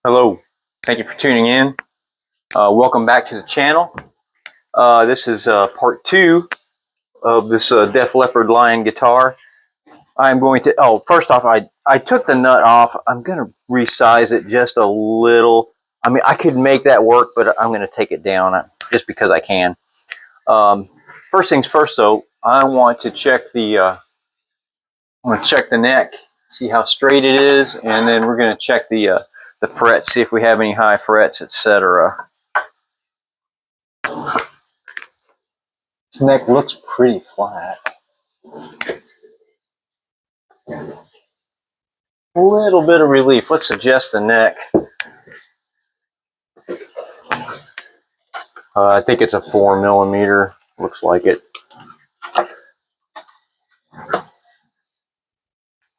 Hello, thank you for tuning in. Welcome back to the channel. This is part 2 of this Def Leppard Lion guitar. I'm going to, first off, I took the nut off. I'm going to resize it just a little. I mean, I could make that work, but I'm going to take it down just because I can. First things first, though, I want to check the neck, see how straight it is, and then we're going to check the frets, see if we have any high frets, etc. This neck looks pretty flat. A little bit of relief. Let's adjust the neck. I think it's a 4mm. Looks like it.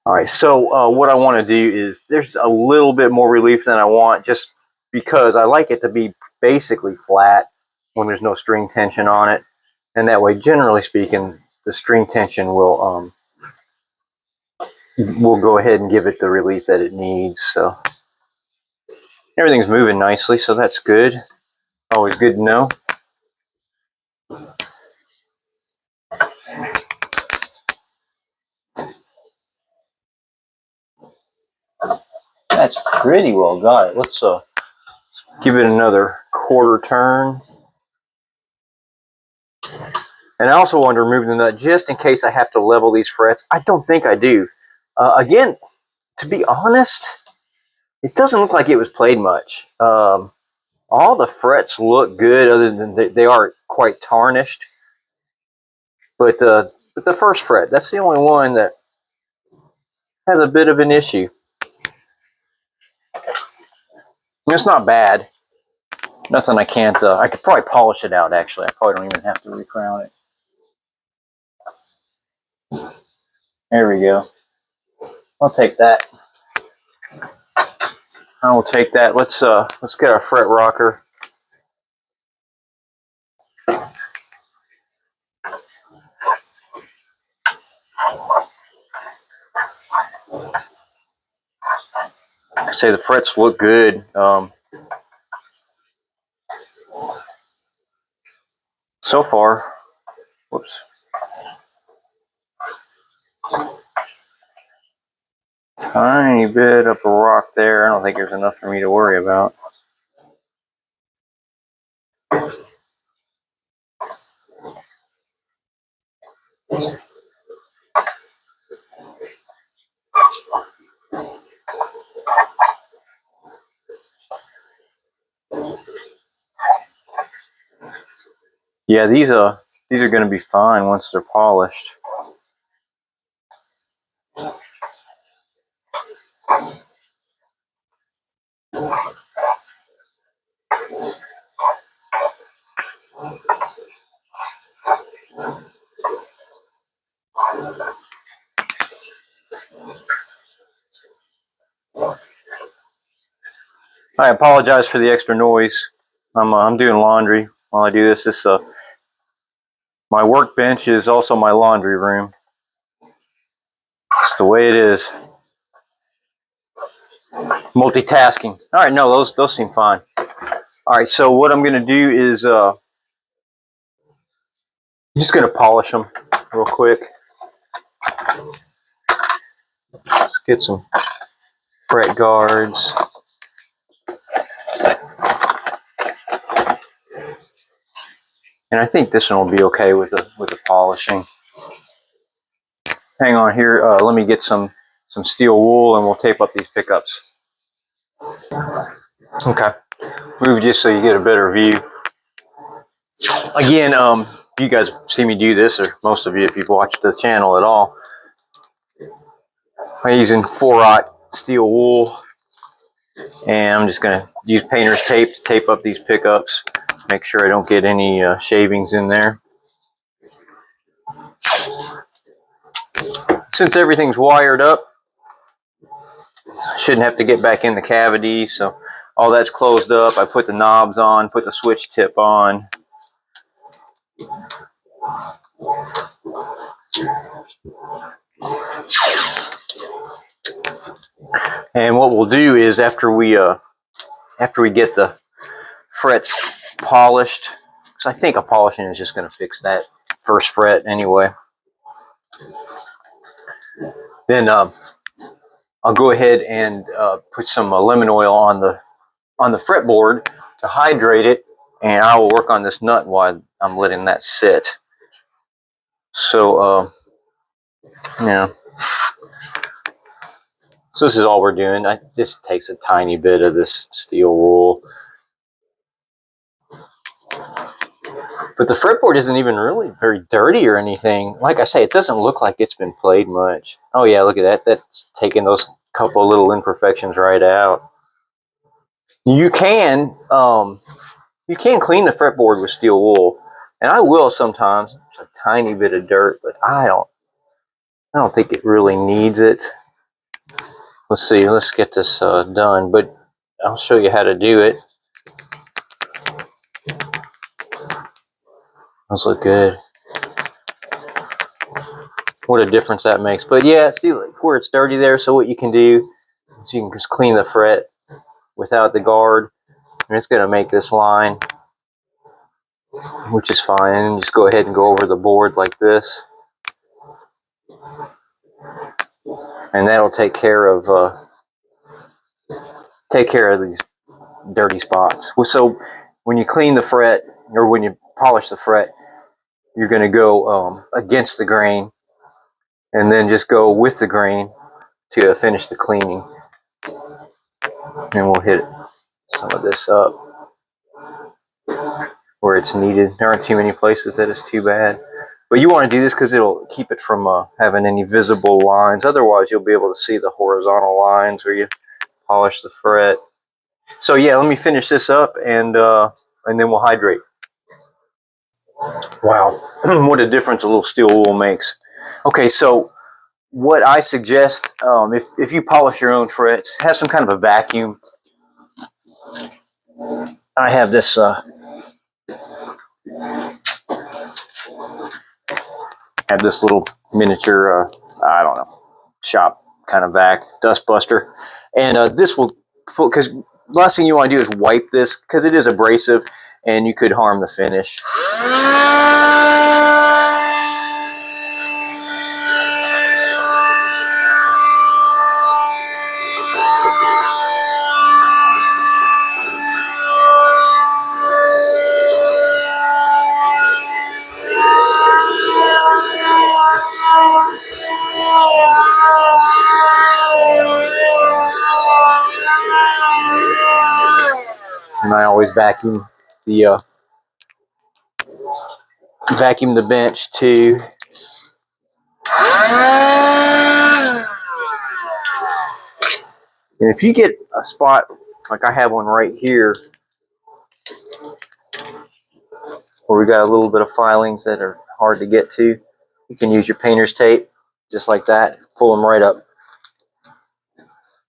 Alright, so what I want to do is, there's a little bit more relief than I want, just because I like it to be basically flat when there's no string tension on it. And that way, generally speaking, the string tension will go ahead and give it the relief that it needs. So everything's moving nicely, so that's good. Always good to know. That's pretty well got it. Let's give it another quarter turn. And I also want to remove the nut just in case I have to level these frets. I don't think I do. Again, to be honest, it doesn't look like it was played much. All the frets look good, other than they are quite tarnished. But the first fret, that's the only one that has a bit of an issue. It's not bad. Nothing I can't, I could probably polish it out, actually. I probably don't even have to recrown it. There we go. I'll take that. I will take that. Let's get our fret rocker. Say the frets look good. So far. Whoops. Tiny bit of a rock there. I don't think there's enough for me to worry about. Yeah, these are going to be fine once they're polished. I apologize for the extra noise. I'm doing laundry while I do this. My workbench is also my laundry room. It's the way it is. Multitasking. All right, no, those seem fine. All right, so what I'm going to do is I'm just going to polish them real quick. Let's get some fret guards. And I think this one will be okay with the polishing. Hang on here. Let me get some steel wool, and we'll tape up these pickups. Okay. Move just so you get a better view. Again, you guys see me do this, or most of you, if you've watched the channel at all, I'm using 4/0 steel wool, and I'm just going to use painter's tape to tape up these pickups. Make sure I don't get any shavings in there. Since everything's wired up, I shouldn't have to get back in the cavity, so all that's closed up. I put the knobs on, put the switch tip on. And what we'll do is, after we after we get the frets polished, because I think a polishing is just going to fix that first fret anyway. Then I'll go ahead and put some lemon oil on the fretboard to hydrate it, and I will work on this nut while I'm letting that sit. So yeah, so this is all we're doing. This takes a tiny bit of this steel wool, but the fretboard isn't even really very dirty or anything. Like I say, it doesn't look like it's been played much. Oh yeah, look at that. That's taking those couple little imperfections right out. You can clean the fretboard with steel wool, and I will sometimes. A tiny bit of dirt, but I don't think it really needs it. Let's see. Let's get this done, but I'll show you how to do it. Those look good. What a difference that makes. But yeah, see like where it's dirty there. So what you can do is you can just clean the fret without the guard, and it's going to make this line, which is fine. And just go ahead and go over the board like this, and that'll take care of these dirty spots. So when you clean the fret, or when you polish the fret, you're going to go against the grain, and then just go with the grain to finish the cleaning. And we'll hit some of this up where it's needed. There aren't too many places that it's too bad, but you want to do this because it'll keep it from having any visible lines. Otherwise you'll be able to see the horizontal lines where you polish the fret. So yeah, let me finish this up, and then we'll hydrate. Wow, what a difference a little steel wool makes. Okay, so what I suggest, if you polish your own frets, have some kind of a vacuum. I have this little miniature, I don't know, shop kind of vac, dust buster, and this will, because last thing you want to do is wipe this, because it is abrasive, and you could harm the finish. And I always vacuum the bench too. And if you get a spot like I have one right here, where we got a little bit of filings that are hard to get to, you can use your painter's tape just like that. Pull them right up.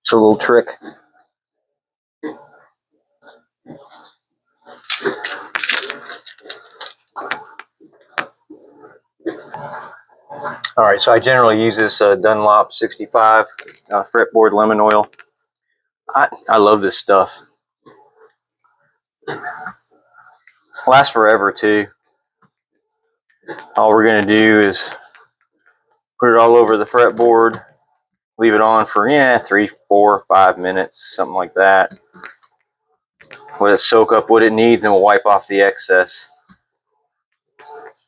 It's a little trick. All right, so I generally use this Dunlop 65 fretboard lemon oil. I love this stuff. Lasts forever too. All we're going to do is put it all over the fretboard, leave it on for 3, 4, 5 minutes, something like that. Let it soak up what it needs, and we'll wipe off the excess.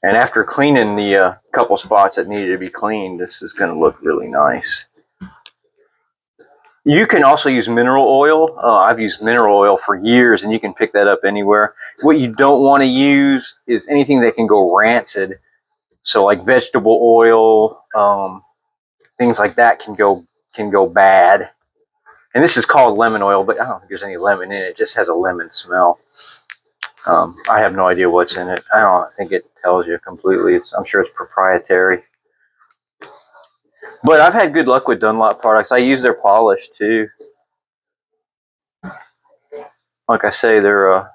And after cleaning the couple spots that needed to be cleaned, this is going to look really nice. You can also use mineral oil. I've used mineral oil for years, and you can pick that up anywhere. What you don't want to use is anything that can go rancid. So like vegetable oil, things like that can go bad. And this is called lemon oil, but I don't think there's any lemon in it. It just has a lemon smell. I have no idea what's in it. I don't think it tells you completely. I'm sure it's proprietary. But I've had good luck with Dunlop products. I use their polish too. Like I say, they're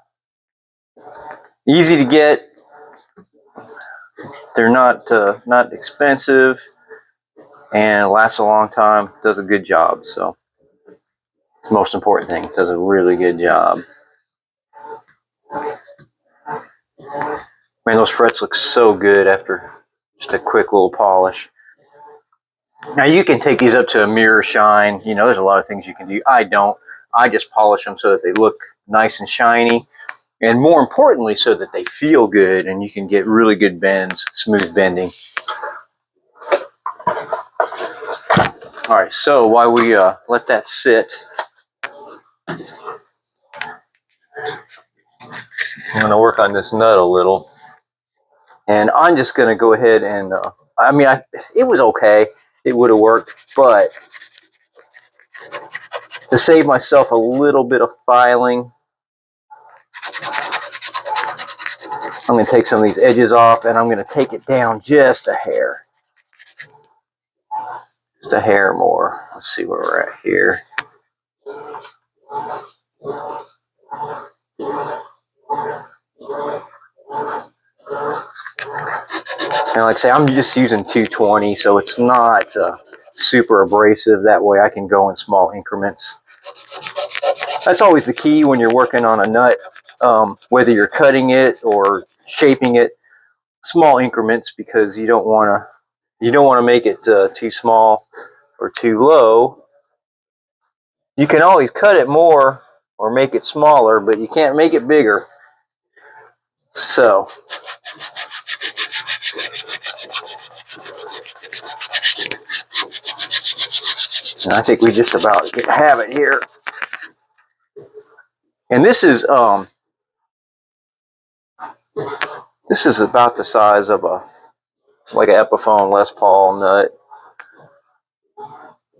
easy to get. They're not expensive, and lasts a long time. Does a good job. So It's the most important thing. It does a really good job. Man, those frets look so good after just a quick little polish. Now you can take these up to a mirror shine. You know, there's a lot of things you can do. I don't. I just polish them so that they look nice and shiny. And more importantly, so that they feel good and you can get really good bends, smooth bending. All right, so while we let that sit, I'm going to work on this nut a little. And I'm just going to go ahead and, it was okay. It would have worked, but to save myself a little bit of filing, I'm going to take some of these edges off and I'm going to take it down just a hair. Just a hair more. Let's see where we're at here. And like I say, I'm just using 220, so it's not super abrasive. That way I can go in small increments. That's always the key when you're working on a nut, whether you're cutting it or shaping it, small increments, because you don't want to make it too small or too low. You can always cut it more or make it smaller, but you can't make it bigger. So I think we just about have it here. And this is about the size of like an Epiphone Les Paul nut.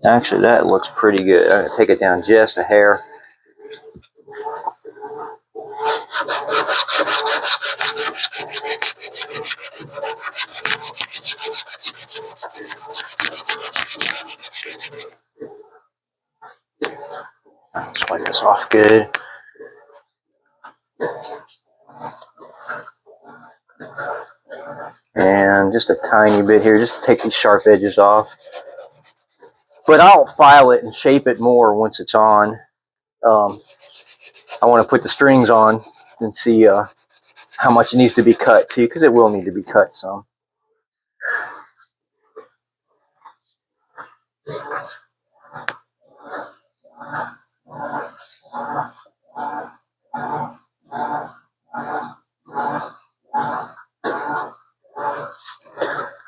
Actually, that looks pretty good. I'm gonna take it down just a hair. Let's wipe this off good. And just a tiny bit here, just to take these sharp edges off. But I'll file it and shape it more once it's on. I want to put the strings on and see how much it needs to be cut too, because it will need to be cut some.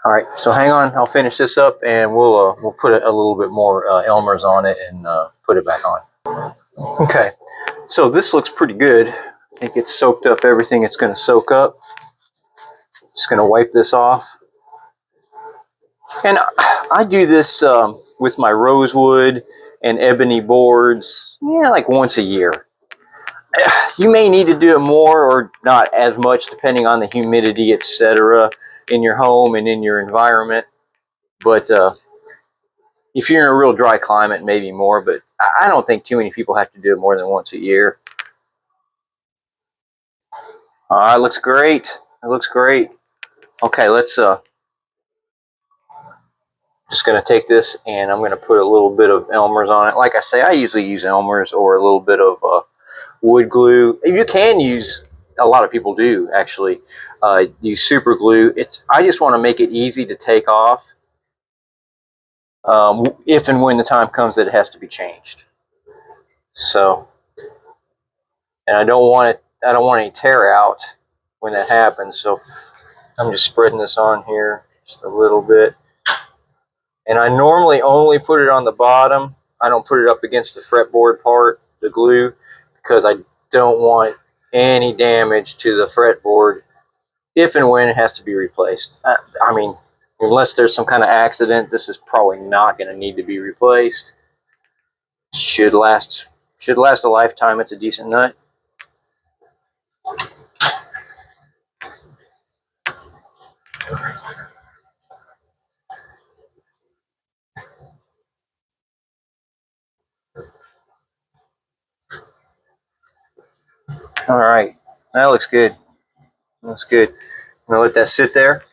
All right, so hang on. I'll finish this up, and we'll put a little bit more Elmer's on it and put it back on. Okay, so this looks pretty good. I think it's soaked up everything it's going to soak up. Just going to wipe this off. And I do this with my rosewood and ebony boards, like once a year. You may need to do it more or not as much, depending on the humidity, etc., in your home and in your environment. But if you're in a real dry climate, maybe more. But I don't think too many people have to do it more than once a year. All right, looks great. It looks great. Okay, let's just going to take this and I'm going to put a little bit of Elmer's on it. Like I say, I usually use Elmer's or a little bit of wood glue. You can use, a lot of people do actually, use super glue. I just want to make it easy to take off if and when the time comes that it has to be changed. So, and I don't want any tear out when that happens. So I'm just spreading this on here just a little bit. And I normally only put it on the bottom. I don't put it up against the fretboard part, the glue, because I don't want any damage to the fretboard if and when it has to be replaced. I mean, unless there's some kind of accident, this is probably not going to need to be replaced. Should last a lifetime. It's a decent nut. All right, that looks good. Looks good. I'm gonna let that sit there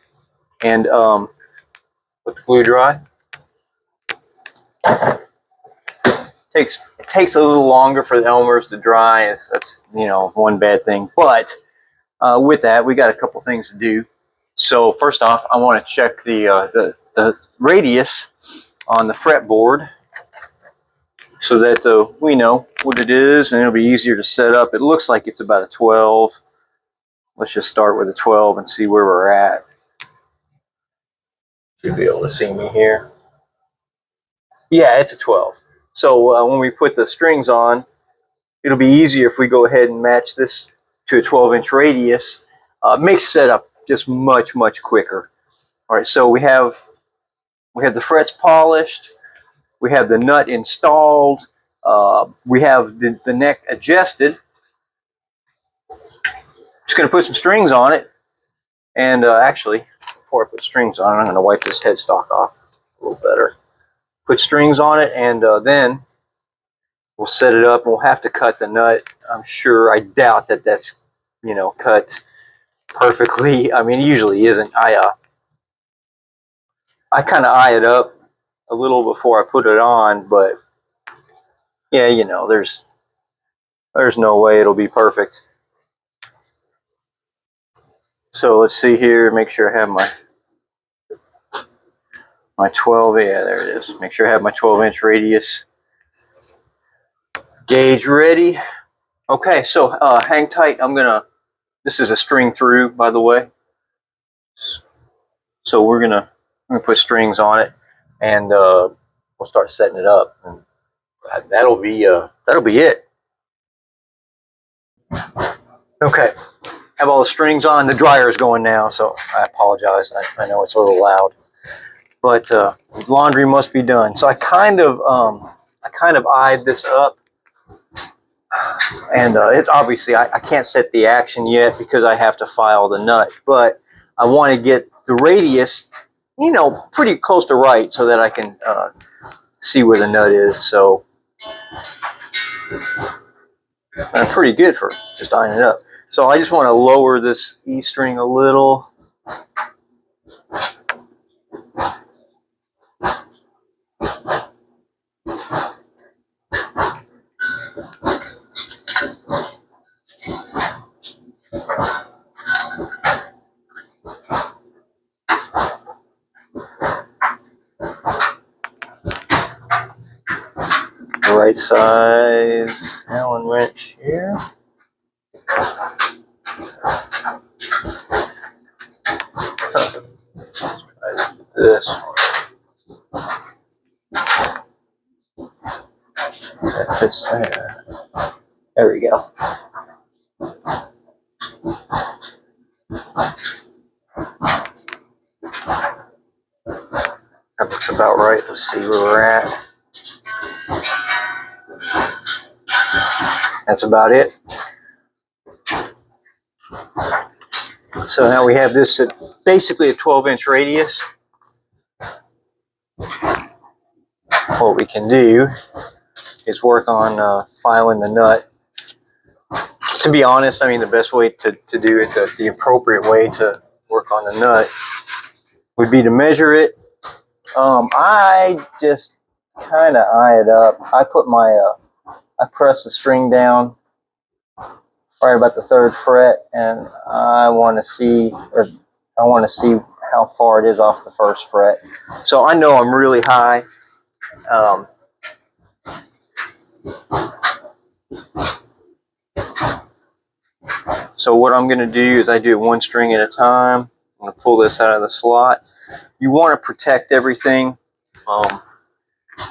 and let the glue dry. It takes a little longer for the Elmers to dry. That's one bad thing. But with that, we got a couple things to do. So first off, I want to check the radius on the fretboard so that we know what it is, and it'll be easier to set up. It looks like it's about a 12. Let's just start with a 12 and see where we're at. You'll be able to see me here. Yeah, it's a 12. So when we put the strings on, it'll be easier if we go ahead and match this to a 12-inch radius. Makes setup just much quicker. All right, so we have the frets polished, we have the nut installed, we have the neck adjusted. Just going to put some strings on it, and actually, before I put strings on it, I'm going to wipe this headstock off a little better. Put strings on it, and then we'll set it up. We'll have to cut the nut. I'm sure. I doubt that that's cut perfectly. I mean, it usually isn't. I kind of eye it up a little before I put it on, but yeah, there's no way it'll be perfect. So let's see here. Make sure I have my 12. Yeah, there it is. Make sure I have my 12-inch radius gauge ready. Okay, so hang tight. This is a string through, by the way. So we're gonna put strings on it, and we'll start setting it up, and that'll be it. Okay, have all the strings on. The dryer is going now, so I apologize. I know it's a little loud, but laundry must be done. So I kind of eyed this up, and it's obviously I can't set the action yet because I have to file the nut, but I want to get the radius, pretty close to right so that I can see where the nut is. So I'm pretty good for just eyeing it up. So I just want to lower this E string a little. Right size Allen wrench here. This that fits there. There we go. That looks about right. Let's see where we're at. That's about it. So now we have this at basically a 12-inch radius. What we can do is work on filing the nut. To be honest, I mean, the best way to do it, the appropriate way to work on the nut would be to measure it. I just kind of eye it up. I put I press the string down right about the 3rd fret, and I want to see how far it is off the 1st fret. So I know I'm really high. So what I'm going to do is I do it one string at a time. I'm going to pull this out of the slot. You want to protect everything.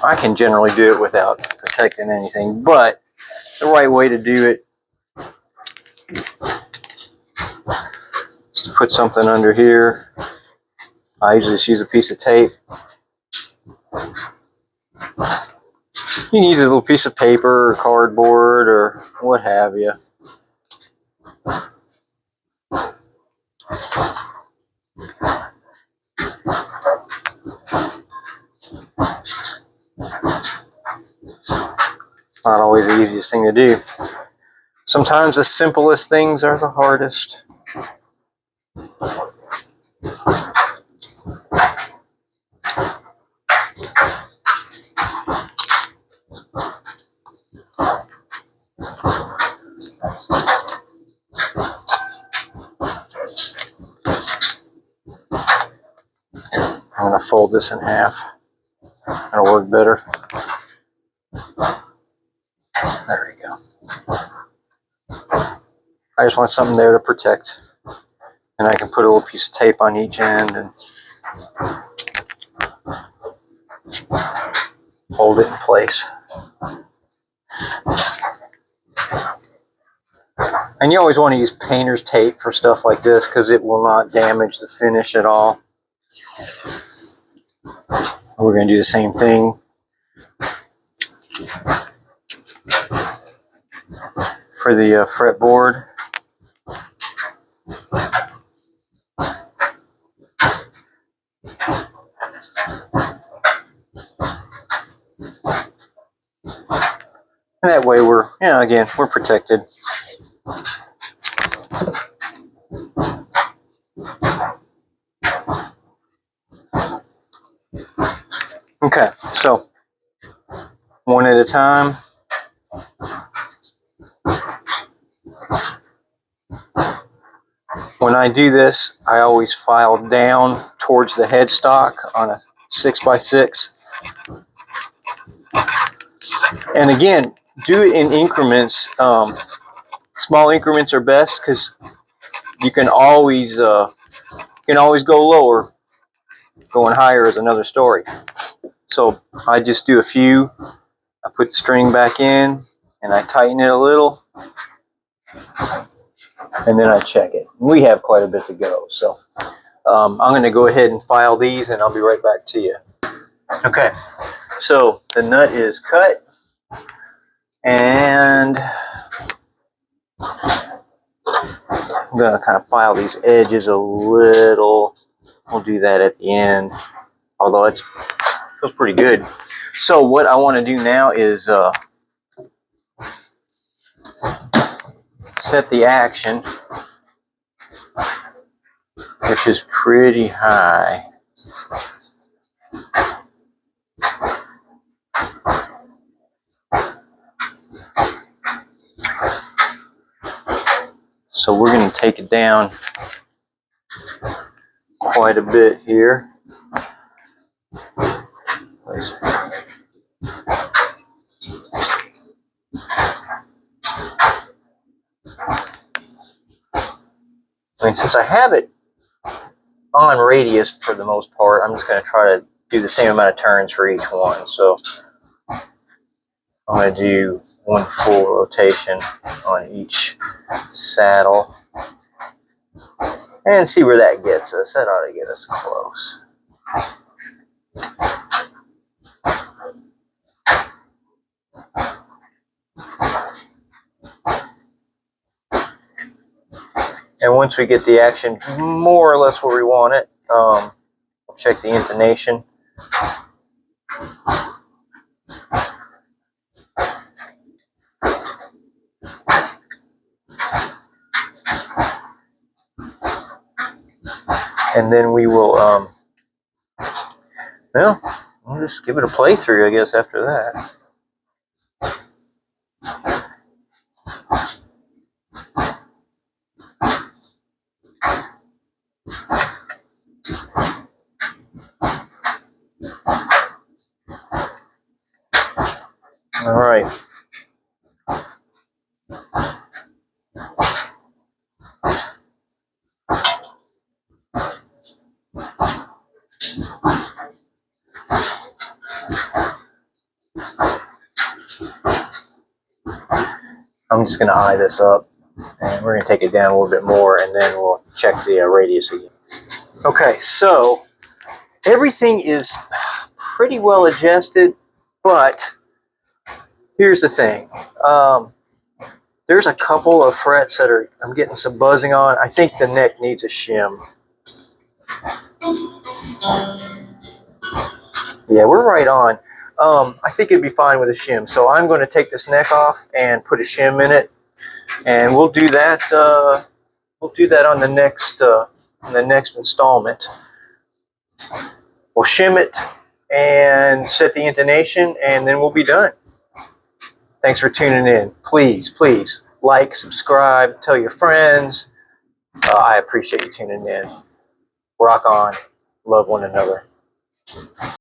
I can generally do it without protecting anything, but the right way to do it is to put something under here. I usually just use a piece of tape. You can use a little piece of paper or cardboard or what have you. Not always the easiest thing to do. Sometimes the simplest things are the hardest. I'm going to fold this in half. That'll work better. There we go. I just want something there to protect. And I can put a little piece of tape on each end and hold it in place. And you always want to use painter's tape for stuff like this because it will not damage the finish at all. We're going to do the same thing for the fretboard. And that way we're, again, we're protected. Okay, so one at a time. When I do this, I always file down towards the headstock on a 6x6. And again, do it in increments. Small increments are best because you can always go lower. Going higher is another story. So I just do a few. I put the string back in and I tighten it a little. And then I check it. We have quite a bit to go. So I'm going to go ahead and file these and I'll be right back to you. Okay, so the nut is cut. And I'm going to kind of file these edges a little. We'll do that at the end. Although it feels pretty good. So what I want to do now is set the action, which is pretty high. So we're going to take it down quite a bit here. I mean, since I have it on radius for the most part, I'm just going to try to do the same amount of turns for each one. So I'm going to do one full rotation on each saddle and see where that gets us. That ought to get us close. And once we get the action more or less where we want it, we'll check the intonation. And then we will, well, we'll just give it a playthrough, I guess, after that. All right. I'm just going to eye this up, and we're going to take it down a little bit more, and then we'll check the radius again. Okay, so everything is pretty well adjusted, but here's the thing. There's a couple of frets that I'm getting some buzzing on. I think the neck needs a shim. Yeah, we're right on. I think it'd be fine with a shim. So I'm going to take this neck off and put a shim in it, and we'll do that. We'll do that on the next installment. We'll shim it and set the intonation, and then we'll be done. Thanks for tuning in. Please like, subscribe, tell your friends. I appreciate you tuning in. Rock on. Love one another.